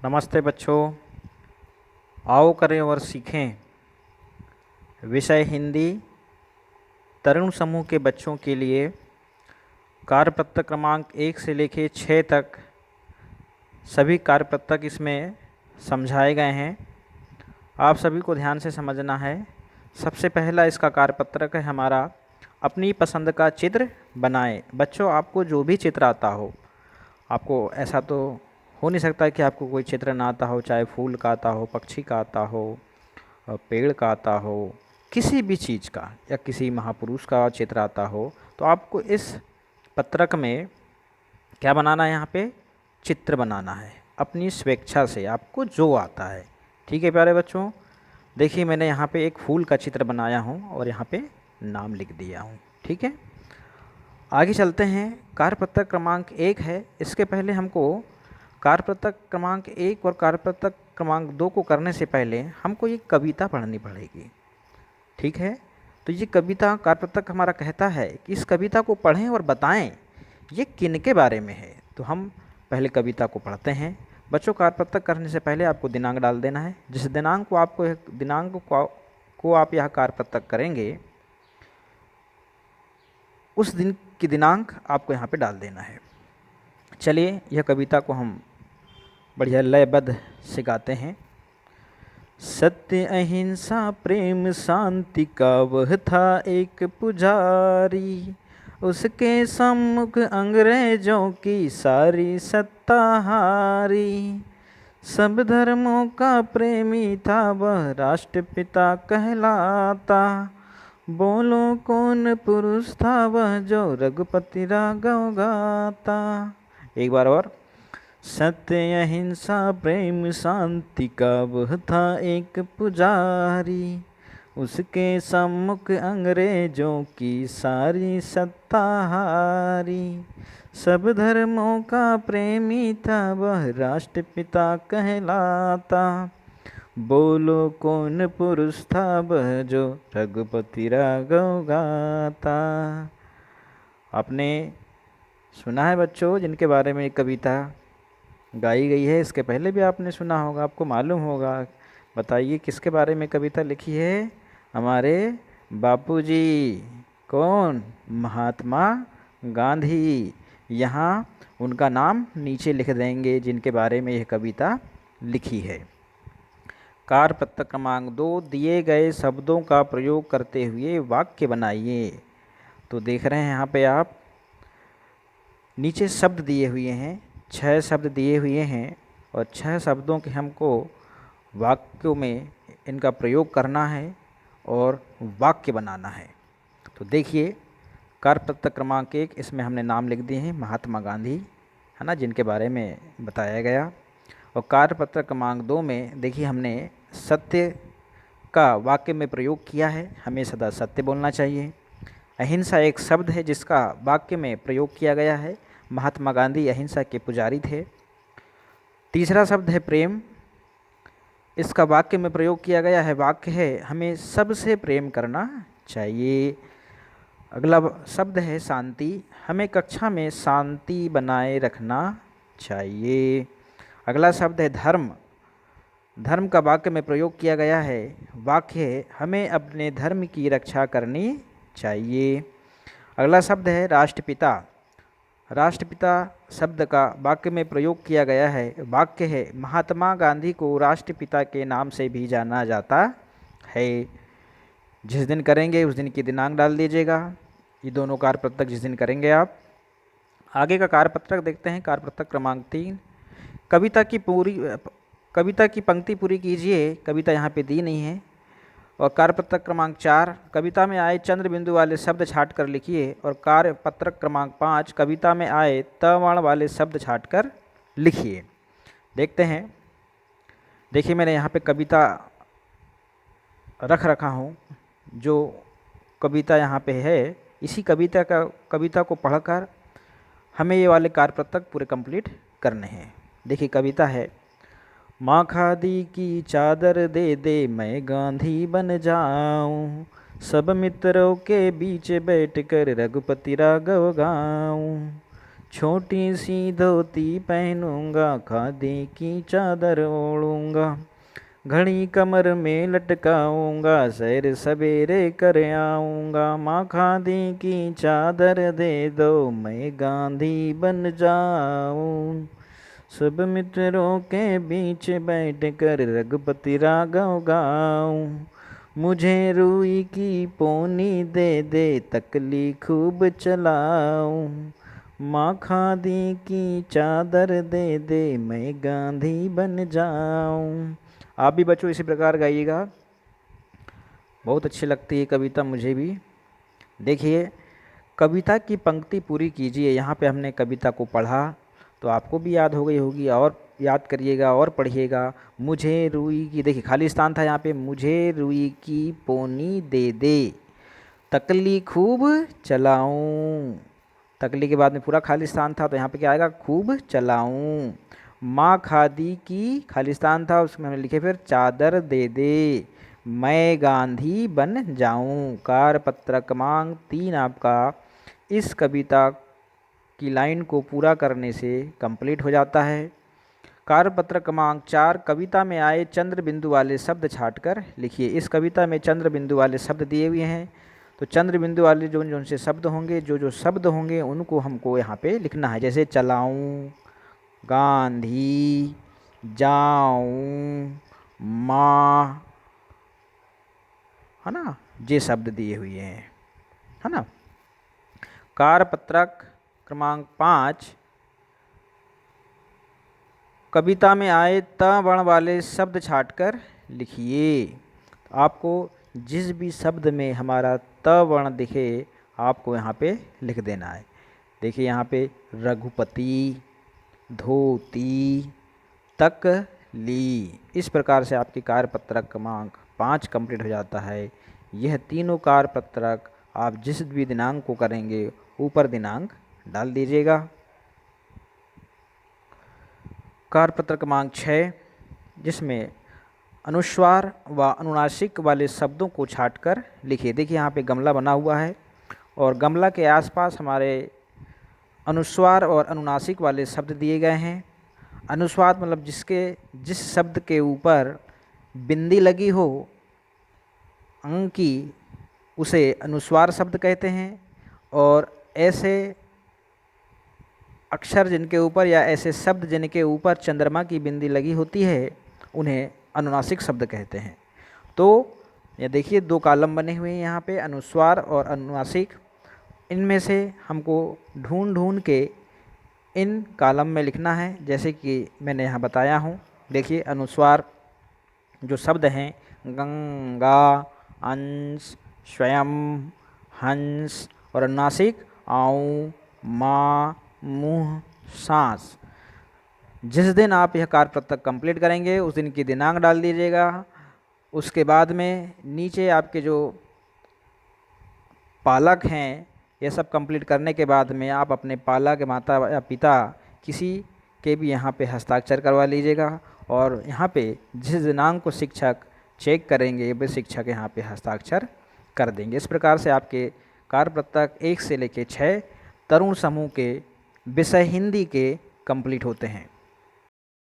नमस्ते बच्चों। आओ करें और सीखें। विषय हिंदी तरुण समूह के बच्चों के लिए कार्यपत्र क्रमांक 1 से लेकर 6 तक सभी कार्यपत्रक इसमें समझाए गए हैं। आप सभी को ध्यान से समझना है। सबसे पहला इसका कार्यपत्रक है हमारा, अपनी पसंद का चित्र बनाएं। बच्चों, आपको जो भी चित्र आता हो, आपको ऐसा तो हो नहीं सकता कि आपको कोई चित्र ना आता हो, चाहे फूल का आता हो, पक्षी का आता हो, पेड़ का आता हो, किसी भी चीज़ का या किसी महापुरुष का चित्र आता हो, तो आपको इस पत्रक में क्या बनाना है? यहाँ पे चित्र बनाना है अपनी स्वेच्छा से, आपको जो आता है। ठीक है प्यारे बच्चों, देखिए मैंने यहाँ पे एक फूल का चित्र बनाया हूँ और यहाँ पे नाम लिख दिया हूँ। ठीक है, आगे चलते हैं। कार्यपत्रक क्रमांक 1 है। इसके पहले हमको कार्यपत्रक क्रमांक 1 और कार्यपत्रक क्रमांक 2 को करने से पहले हमको ये कविता पढ़नी पड़ेगी। ठीक है, तो ये कविता कार्यपत्रक हमारा कहता है कि इस कविता को पढ़ें और बताएं ये किन के बारे में है। तो हम पहले कविता को पढ़ते हैं। बच्चों, कार्यपत्रक करने से पहले आपको दिनांक डाल देना है। जिस दिनांक को आपको आप यह कार्यपत्रक करेंगे, उस दिन की दिनांक आपको यहाँ पे डाल देना है। चलिए यह कविता को हम बढ़िया लयबद्ध से गाते हैं। सत्य अहिंसा प्रेम शांति का वह था एक पुजारी, उसके सम्मुख अंग्रेजों की सारी सत्ता हारी। सब धर्मों का प्रेमी था वह राष्ट्रपिता कहलाता, बोलो कौन पुरुष था वह जो रघुपति राघव गाता। एक बार और। सत्य अहिंसा प्रेम शांति का वह था एक पुजारी, उसके सम्मुख अंग्रेजों की सारी सत्ता हारी। सब धर्मों का प्रेमी था वह राष्ट्रपिता कहलाता, बोलो कौन पुरुष था वह जो रघुपति राघव गाता। आपने सुना है बच्चों जिनके बारे में एक कविता गाई गई है, इसके पहले भी आपने सुना होगा, आपको मालूम होगा। बताइए किसके बारे में कविता लिखी है? हमारे बापूजी। कौन? महात्मा गांधी। यहाँ उनका नाम नीचे लिख देंगे जिनके बारे में यह कविता लिखी है। कार्यपत्रक क्रमांक 2, दिए गए शब्दों का प्रयोग करते हुए वाक्य बनाइए। तो देख रहे हैं यहाँ पे आप, नीचे शब्द दिए हुए हैं, 6 शब्द दिए हुए हैं और 6 शब्दों के हमको वाक्यों में इनका प्रयोग करना है और वाक्य बनाना है। तो देखिए, कार्यपत्रक क्रमांक 1, इसमें हमने नाम लिख दिए हैं महात्मा गांधी, है ना, जिनके बारे में बताया गया। और कार्यपत्रक क्रमांक 2 में देखिए हमने सत्य का वाक्य में प्रयोग किया है, हमें सदा सत्य बोलना चाहिए। अहिंसा एक शब्द है जिसका वाक्य में प्रयोग किया गया है, महात्मा गांधी अहिंसा के पुजारी थे। तीसरा शब्द है प्रेम, इसका वाक्य में प्रयोग किया गया है, वाक्य है हमें सबसे प्रेम करना चाहिए। अगला शब्द है शांति, हमें कक्षा में शांति बनाए रखना चाहिए। अगला शब्द है धर्म, धर्म का वाक्य में प्रयोग किया गया है, वाक्य है हमें अपने धर्म की रक्षा करनी चाहिए। अगला शब्द है राष्ट्रपिता, राष्ट्रपिता शब्द का वाक्य में प्रयोग किया गया है, वाक्य है महात्मा गांधी को राष्ट्रपिता के नाम से भी जाना जाता है। जिस दिन करेंगे उस दिन की दिनांक डाल दीजिएगा। ये दोनों कार्यपत्रक जिस दिन करेंगे आप। आगे का कार्यपत्रक देखते हैं, कार्यपत्रक क्रमांक 3, कविता की पंक्ति पूरी कीजिए। कविता यहाँ पे दी नहीं है। और कार्यपत्रक क्रमांक 4, कविता में आए चंद्र बिंदु वाले शब्द छाट कर लिखिए। और कार्यपत्रक क्रमांक 5, कविता में आए त वर्ण वाले शब्द छाट कर लिखिए। देखते हैं। देखिए मैंने यहाँ पे कविता रख रखा हूँ, जो कविता यहाँ पे है, इसी कविता को पढ़कर हमें ये वाले कार्यपत्रक पूरे कंप्लीट करने हैं। देखिए कविता है, माँ खादी की चादर दे दे मैं गांधी बन जाऊं, सब मित्रों के बीच बैठकर रघुपति राघव गाऊं, छोटी सी धोती पहनूंगा, खादी की चादर ओढ़ूंगा, घड़ी कमर में लटकाऊंगा, सैर सवेरे कर आऊंगा। माँ खादी की चादर दे दो, मैं गांधी बन जाऊं। सब मित्रों के बीच बैठ कर रघुपति राघव गाऊं। मुझे रुई की पोनी दे दे, तकली खूब चलाऊं। माँ खादी की चादर दे दे, मैं गांधी बन जाऊं। आप भी बच्चों इसी प्रकार गाइएगा, बहुत अच्छी लगती है कविता मुझे भी। देखिए कविता की पंक्ति पूरी कीजिए। यहाँ पे हमने कविता को पढ़ा तो आपको भी याद हो गई होगी, और याद करिएगा और पढ़िएगा। मुझे रुई की, देखिए खाली स्थान था यहाँ पे, मुझे रुई की पोनी दे दे, तकली खूब चलाऊं। तकली के बाद में पूरा खाली स्थान था तो यहाँ पे क्या आएगा, खूब चलाऊं। माँ खादी की, खाली स्थान था उसमें हमने लिखे फिर चादर दे दे, मैं गांधी बन जाऊं। कारपत्र क्रमांक 3 आपका इस कविता की लाइन को पूरा करने से कंप्लीट हो जाता है। कारपत्र क्रमांक 4, कविता में आए चंद्र बिंदु वाले शब्द छांटकर लिखिए। इस कविता में चंद्र बिंदु वाले शब्द दिए हुए हैं, तो चंद्र बिंदु वाले जो जो से शब्द होंगे, जो शब्द होंगे उनको हमको यहाँ पे लिखना है। जैसे चलाऊं, गांधी, जाऊं, माँ, है ना, ये शब्द दिए हुए हैं, है ना। कारपत्रक क्रमांक 5, कविता में आए त वर्ण वाले शब्द छांटकर लिखिए। आपको जिस भी शब्द में हमारा त वर्ण दिखे आपको यहाँ पे लिख देना है। देखिए यहाँ पे रघुपति, धोती, तकली, इस प्रकार से आपकी कार्यपत्रक क्रमांक 5 कंप्लीट हो जाता है। यह तीनों कार्यपत्रक आप जिस भी दिनांक को करेंगे ऊपर दिनांक डाल दीजिएगा। कार्यपत्र क्रमांक 6, जिसमें अनुस्वार व अनुनासिक वाले शब्दों को छांटकर लिखिए। देखिए यहाँ पे गमला बना हुआ है और गमला के आसपास हमारे अनुस्वार और अनुनासिक वाले शब्द दिए गए हैं। अनुस्वार मतलब जिस शब्द के ऊपर बिंदी लगी हो अंग की, उसे अनुस्वार शब्द कहते हैं, और ऐसे अक्षर जिनके ऊपर या ऐसे शब्द जिनके ऊपर चंद्रमा की बिंदी लगी होती है उन्हें अनुनासिक शब्द कहते हैं। तो ये देखिए 2 कॉलम बने हुए हैं यहाँ पे, अनुस्वार और अनुनासिक। इनमें से हमको ढूंढ ढूंढ के इन कॉलम में लिखना है, जैसे कि मैंने यहाँ बताया हूँ। देखिए अनुस्वार जो शब्द हैं, गंगा, अंश, स्वयं, हंस, और अनुनासिक आऊँ, माँ, मुँह, सांस। जिस दिन आप यह कार्यपत्रक कंप्लीट करेंगे उस दिन की दिनांक डाल दीजिएगा। उसके बाद में नीचे आपके जो पालक हैं, ये सब कंप्लीट करने के बाद में आप अपने पालक के माता या पिता किसी के भी यहाँ पे हस्ताक्षर करवा लीजिएगा, और यहाँ पे जिस दिनांक को शिक्षक चेक करेंगे वे शिक्षक यहाँ पे हस्ताक्षर कर देंगे। इस प्रकार से आपके कार्यपत्रक 1 से लेकर 6 तरुण समूह के विषय हिंदी के कंप्लीट होते हैं।